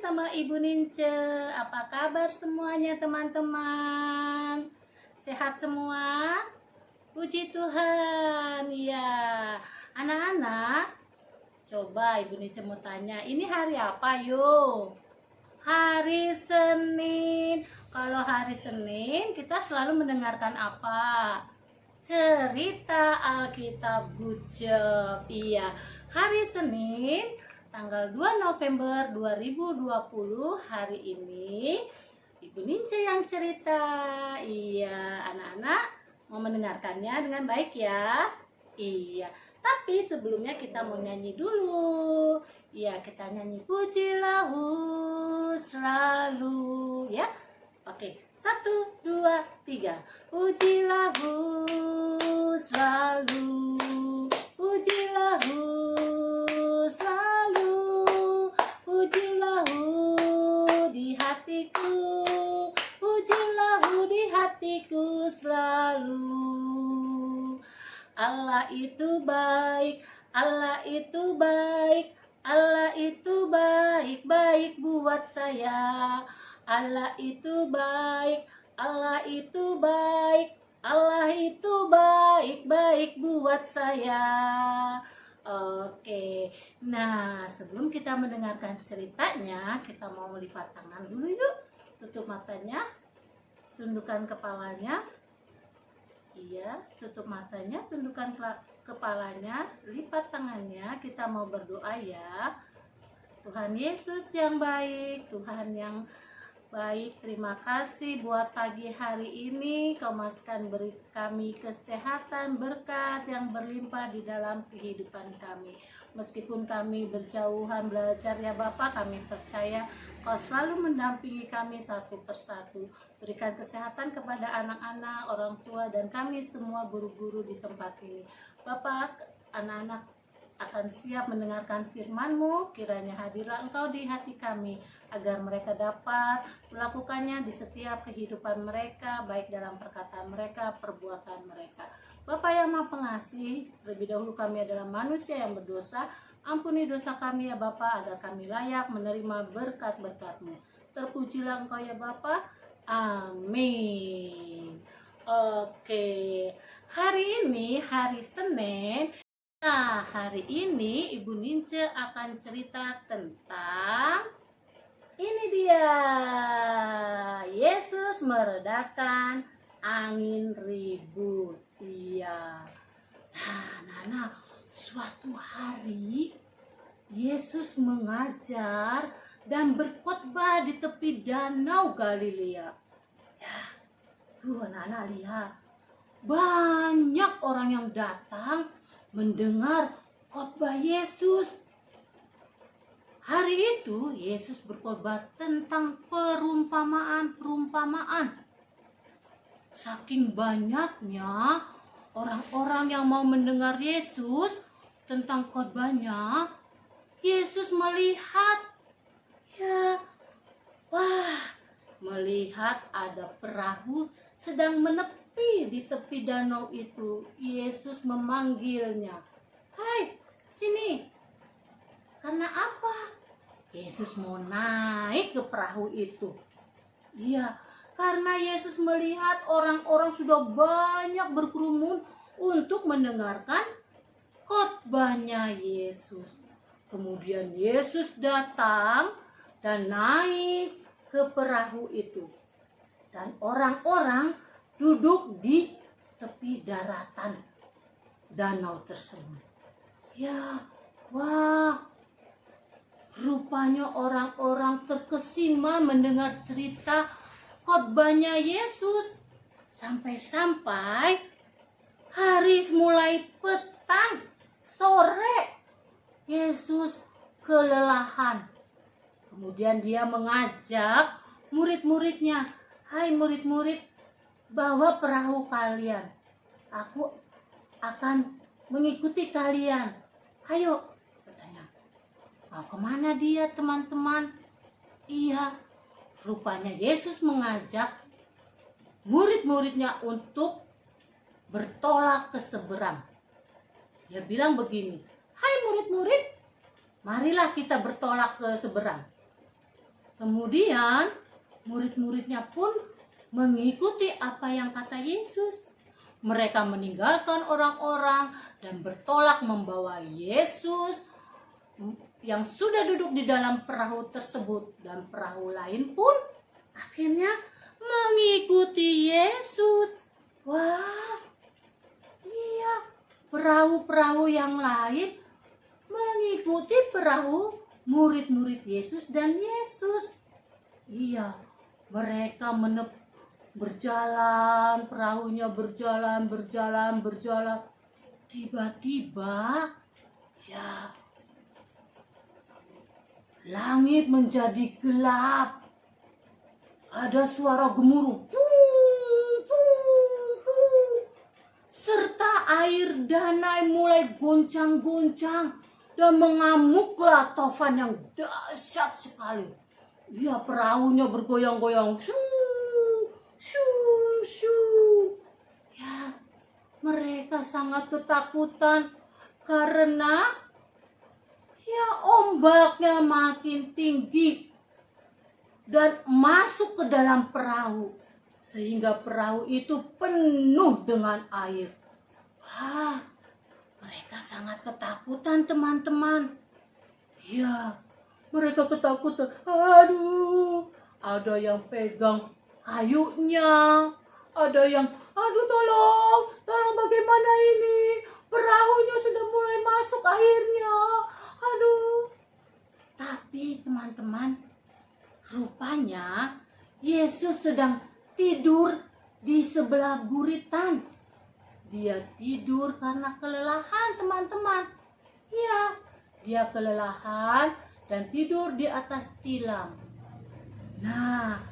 bersama Ibu Nince. Apa kabar semuanya teman-teman? Sehat semua? Puji Tuhan. Ya, anak-anak, coba Ibu Nince mau tanya, ini hari apa yuk? Hari Senin. Kalau hari Senin kita selalu mendengarkan apa? Cerita Alkitab. Good job. Iya, hari Senin tanggal 2 November 2020 hari ini Ibu Nince yang cerita. Iya, anak-anak mau mendengarkannya dengan baik ya. Iya, tapi sebelumnya kita mau nyanyi dulu. Iya, kita nyanyi pujilah selalu ya. Oke, 1, 2, 3. Pujilah selalu, pujilah selalu, pujilah di hatiku, pujilah di hatiku selalu. Allah itu baik, Allah itu baik, Allah itu baik, baik buat saya. Allah itu baik, Allah itu baik, Allah itu baik, baik buat saya. Oke, nah sebelum kita mendengarkan ceritanya, kita mau melipat tangan dulu yuk. Tutup matanya, tundukkan kepalanya. Iya, tutup matanya, tundukkan kepalanya, lipat tangannya. Kita mau berdoa ya. Tuhan Yesus yang baik, Tuhan yang baik, terima kasih buat pagi hari ini. Kau masihkan beri kami kesehatan, berkat yang berlimpah di dalam kehidupan kami. Meskipun kami berjauhan belajar ya Bapak, kami percaya Kau selalu mendampingi kami satu persatu. Berikan kesehatan kepada anak-anak, orang tua, dan kami semua guru-guru di tempat ini. Bapak, anak-anak akan siap mendengarkan firman-Mu, kiranya hadirlah Engkau di hati kami, agar mereka dapat melakukannya di setiap kehidupan mereka, baik dalam perkataan mereka, perbuatan mereka. Bapa yang Maha Pengasih, terlebih dahulu kami adalah manusia yang berdosa, ampuni dosa kami ya Bapa, agar kami layak menerima berkat-berkat-Mu. Terpujilah Engkau ya Bapa, amin. Oke, hari ini hari Senin. Nah, hari ini Ibu Nince akan cerita tentang ini dia, Yesus meredakan angin ribut. Iya. Nah, suatu hari Yesus mengajar dan berkhotbah di tepi danau Galilea. Ya, tuh anak-anak lihat, banyak orang yang datang mendengar khotbah Yesus. Hari itu Yesus berkhotbah tentang perumpamaan. Saking banyaknya orang-orang yang mau mendengar Yesus tentang khotbahnya, Yesus melihat melihat ada perahu sedang menepi di tepi danau itu. Yesus memanggilnya, "Hai, sini." Karena apa? Yesus mau naik ke perahu itu. Iya, karena Yesus melihat orang-orang sudah banyak berkerumun untuk mendengarkan khotbahnya Yesus. Kemudian Yesus datang dan naik ke perahu itu. Dan orang-orang duduk di tepi daratan danau tersebut. Ya, wah, rupanya orang-orang terkesima mendengar cerita khotbahnya Yesus. Sampai-sampai hari mulai petang, sore, Yesus kelelahan. Kemudian dia mengajak murid-muridnya, "Hai murid-murid, bawa perahu kalian. Aku akan mengikuti kalian. Ayo." Katanya. Mau kemana dia teman-teman? Iya, rupanya Yesus mengajak murid-muridnya untuk bertolak ke seberang. Dia bilang begini, "Hai murid-murid, marilah kita bertolak ke seberang." Kemudian murid-muridnya pun mengikuti apa yang kata Yesus. Mereka meninggalkan orang-orang dan bertolak membawa Yesus yang sudah duduk di dalam perahu tersebut, dan perahu lain pun akhirnya mengikuti Yesus. Wah, iya, perahu-perahu yang lain mengikuti perahu murid-murid Yesus dan Yesus. Iya, mereka berjalan, perahunya berjalan. Tiba-tiba, ya, langit menjadi gelap. Ada suara gemuruh. Serta air danau mulai goncang-goncang dan mengamuklah tofan yang dahsyat sekali. Ya, perahunya bergoyang-goyang. Ya, mereka sangat ketakutan karena ya ombaknya makin tinggi dan masuk ke dalam perahu, sehingga perahu itu penuh dengan air. Wah, mereka sangat ketakutan, teman-teman. Ya, mereka ketakutan. Aduh, ada yang pegang kayunya, ada yang, aduh tolong bagaimana ini? Perahunya sudah mulai masuk airnya. Aduh. Tapi teman-teman, rupanya Yesus sedang tidur di sebelah buritan. Dia tidur karena kelelahan, teman-teman. Ya, dia kelelahan dan tidur di atas tilam. Nah,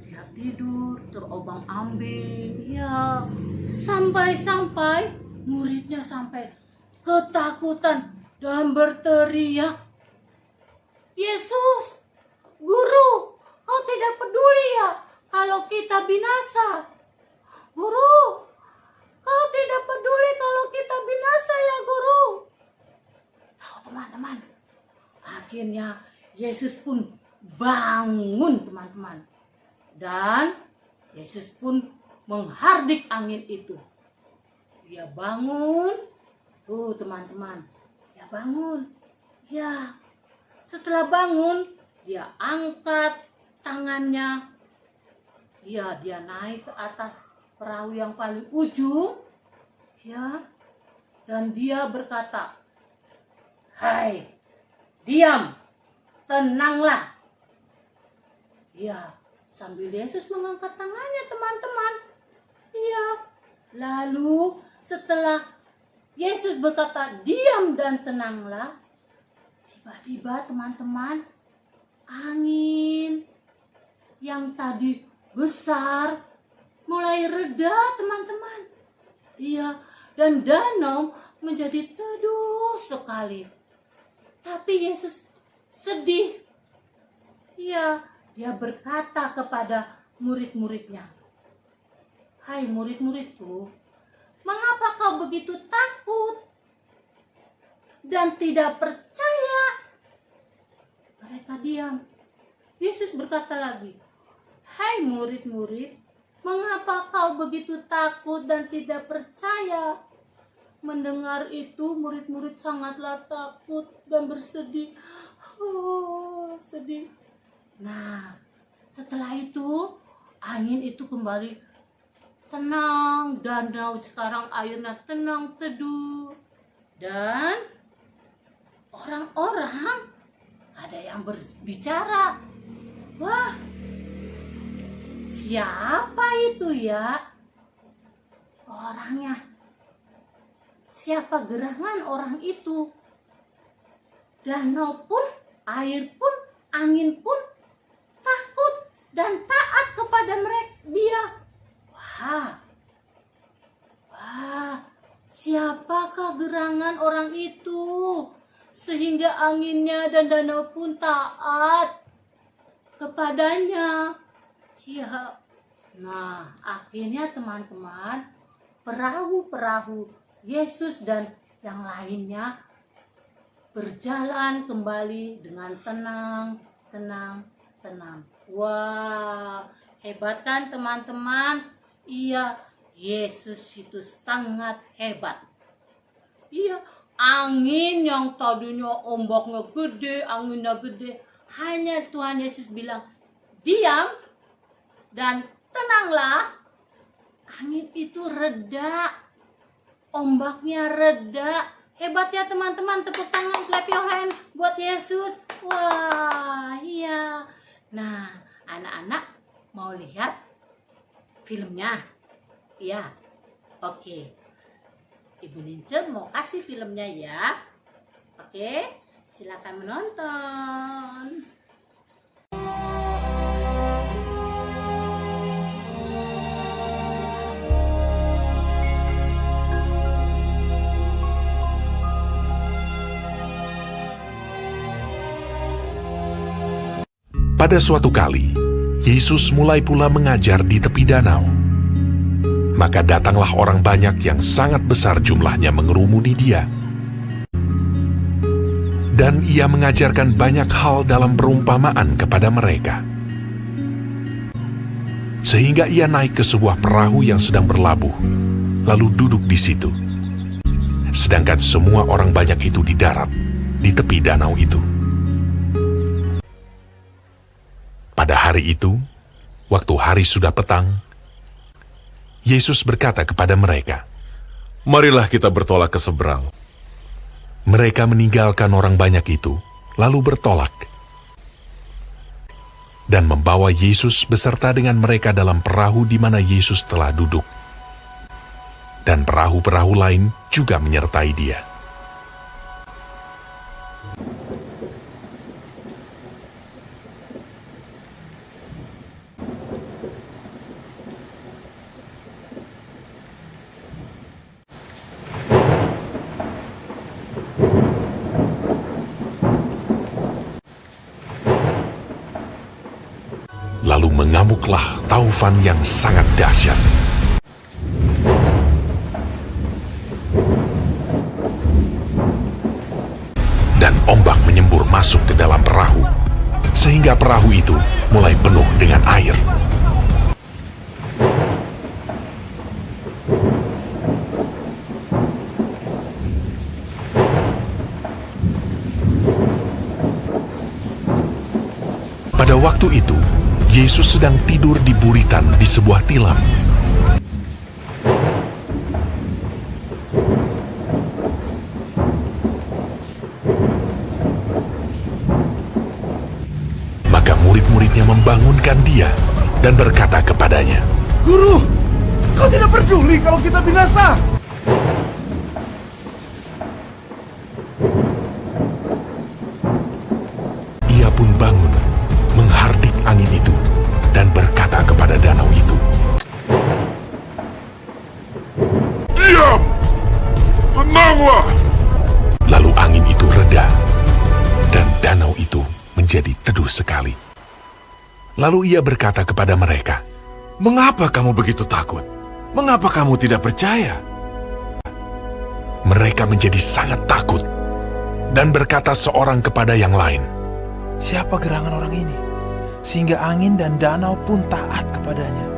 dia tidur terobang-ambing. Ya, sampai muridnya sampai ketakutan dan berteriak, "Yesus, Guru, kau tidak peduli ya kalau kita binasa? Guru, kau tidak peduli kalau kita binasa ya, Guru?" Tahu teman-teman, akhirnya Yesus pun bangun, teman-teman. Dan Yesus pun menghardik angin itu. Dia bangun. Tuh teman-teman, dia bangun. Ya, setelah bangun, dia angkat tangannya. Ya, dia naik ke atas perahu yang paling ujung. Ya, dan dia berkata, "Hai, diam, tenanglah." Ya, sambil Yesus mengangkat tangannya, teman-teman. Ya, lalu setelah Yesus berkata, "Diam dan tenanglah," tiba-tiba teman-teman, angin yang tadi besar mulai reda, teman-teman. Iya, dan danau menjadi teduh sekali. Tapi Yesus sedih. Iya, dia berkata kepada murid-muridnya, "Hai murid-muridku, mengapa kau begitu takut dan tidak percaya?" Mereka diam. Yesus berkata lagi, "Hai murid-murid, mengapa kau begitu takut dan tidak percaya?" Mendengar itu, murid-murid sangatlah takut dan bersedih. Oh, sedih. Nah, setelah itu, angin itu kembali tenang. Danau sekarang airnya tenang, teduh. Dan orang-orang ada yang berbicara, "Wah, siapa itu ya orangnya? Siapa gerangan orang itu? Danau pun, air pun, angin pun takut dan taat kepada dia. Wah, siapakah gerangan orang itu sehingga anginnya dan danau pun taat kepadanya?" Ya, nah akhirnya teman-teman, perahu-perahu Yesus dan yang lainnya berjalan kembali dengan tenang. tenang. Wah, hebat kan teman-teman? Iya, Yesus itu sangat hebat. Iya, angin yang tadinya ombaknya gede, anginnya gede, hanya Tuhan Yesus bilang, diam dan tenanglah. Angin itu reda, ombaknya reda. Hebat ya teman-teman, tepuk tangan, clap your hand buat Yesus. Wah, iya. Nah, anak-anak mau lihat filmnya? Iya, oke. Ibu Nince mau kasih filmnya ya. Oke, silakan menonton. Pada suatu kali, Yesus mulai pula mengajar di tepi danau. Maka datanglah orang banyak yang sangat besar jumlahnya mengerumuni dia. Dan ia mengajarkan banyak hal dalam perumpamaan kepada mereka. Sehingga ia naik ke sebuah perahu yang sedang berlabuh, lalu duduk di situ. Sedangkan semua orang banyak itu di darat, di tepi danau itu. Pada hari itu, waktu hari sudah petang, Yesus berkata kepada mereka, "Marilah kita bertolak ke seberang." Mereka meninggalkan orang banyak itu, lalu bertolak. Dan membawa Yesus beserta dengan mereka dalam perahu di mana Yesus telah duduk. Dan perahu-perahu lain juga menyertai dia. Lalu mengamuklah taufan yang sangat dahsyat. Dan ombak menyembur masuk ke dalam perahu, sehingga perahu itu mulai penuh dengan air. Pada waktu itu, Yesus sedang tidur di buritan di sebuah tilam. Maka murid-muridnya membangunkan dia dan berkata kepadanya, "Guru, kau tidak peduli kalau kita binasa?" Ia pun bangun, menghardik angin itu, dan berkata kepada danau itu, "Diam! Tenanglah!" Lalu angin itu reda, dan danau itu menjadi teduh sekali. Lalu ia berkata kepada mereka, "Mengapa kamu begitu takut? Mengapa kamu tidak percaya?" Mereka menjadi sangat takut, dan berkata seorang kepada yang lain, Siapa gerangan orang ini, sehingga angin dan danau pun taat kepadanya?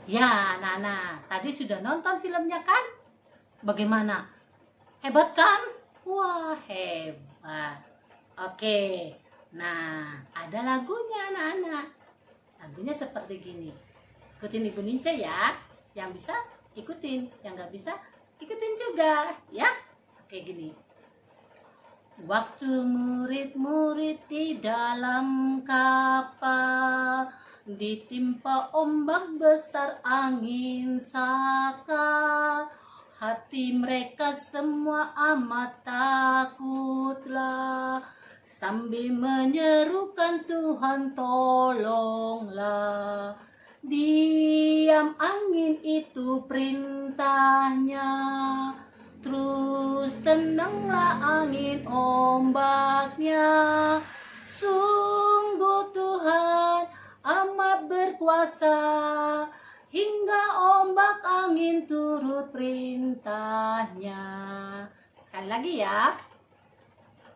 Ya, Nana, tadi sudah nonton filmnya kan? Bagaimana? Hebat kan? Wah, hebat. Oke, nah ada lagunya anak-anak. Lagunya seperti gini. Ikutin Ibu Nince ya. Yang bisa ikutin, yang nggak bisa ikutin juga ya. Oke gini. Waktu murid-murid di dalam kapal ditimpa ombak besar angin saka, hati mereka semua amat takutlah, sambil menyerukan Tuhan tolonglah. Diam angin itu perintahnya, terus tenanglah angin ombaknya. Sungguh Tuhan berkuasa, hingga ombak angin turut perintahnya. Sekali lagi ya.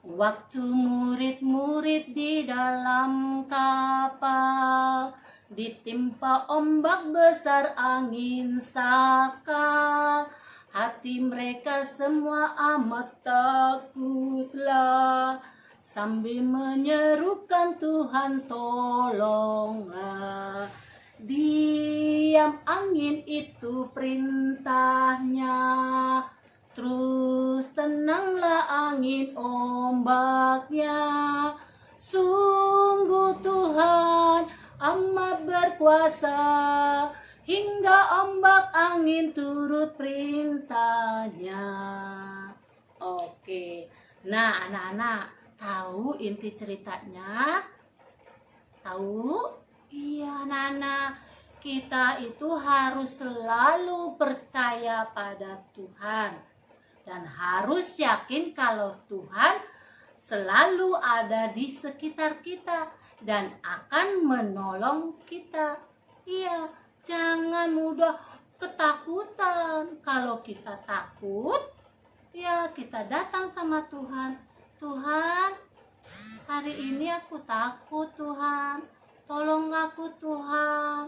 Waktu murid-murid di dalam kapal ditimpa ombak besar angin sakal, hati mereka semua amat takutlah, sambil menyerukan Tuhan tolonglah. Diam angin itu perintahnya, terus tenanglah angin ombaknya. Sungguh Tuhan amat berkuasa, hingga ombak angin turut perintahnya. Oke, nah anak-anak tahu inti ceritanya? Tahu? Iya anak-anak, kita itu harus selalu percaya pada Tuhan dan harus yakin kalau Tuhan selalu ada di sekitar kita dan akan menolong kita. Iya, jangan mudah ketakutan. Kalau kita takut, ya kita datang sama Tuhan. Tuhan, hari ini aku takut Tuhan. Tolong aku Tuhan.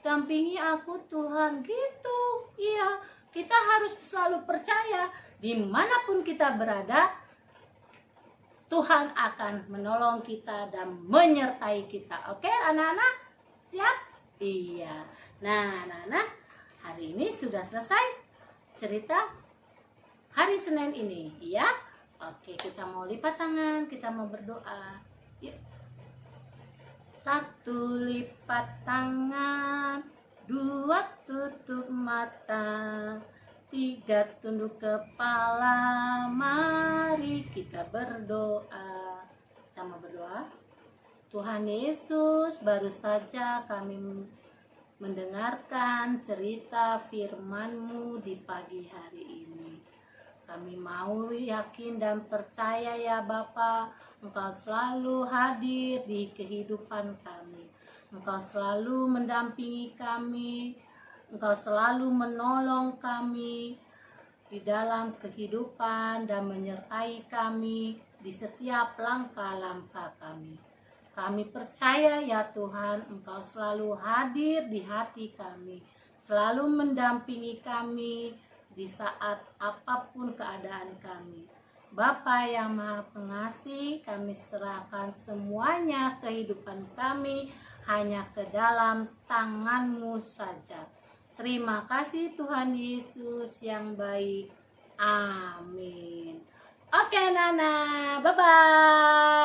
Dampingi aku Tuhan. Gitu. Iya, kita harus selalu percaya dimanapun kita berada, Tuhan akan menolong kita dan menyertai kita. Oke anak-anak? Siap? Iya. Nah anak-anak, hari ini sudah selesai cerita hari Senin ini. Iya? Oke, kita mau lipat tangan, kita mau berdoa. Yuk. 1 lipat tangan, 2 tutup mata, 3 tunduk kepala. Mari kita berdoa. Kita mau berdoa. Tuhan Yesus, baru saja kami mendengarkan cerita firman-Mu di pagi hari ini. Kami mau yakin dan percaya ya Bapa, Engkau selalu hadir di kehidupan kami. Engkau selalu mendampingi kami. Engkau selalu menolong kami di dalam kehidupan dan menyertai kami di setiap langkah-langkah kami. Kami percaya ya Tuhan, Engkau selalu hadir di hati kami, selalu mendampingi kami di saat apapun keadaan kami. Bapa yang Maha Pengasih, kami serahkan semuanya kehidupan kami hanya ke dalam tangan-Mu saja. Terima kasih Tuhan Yesus yang baik. Amin. Oke Nana, bye-bye.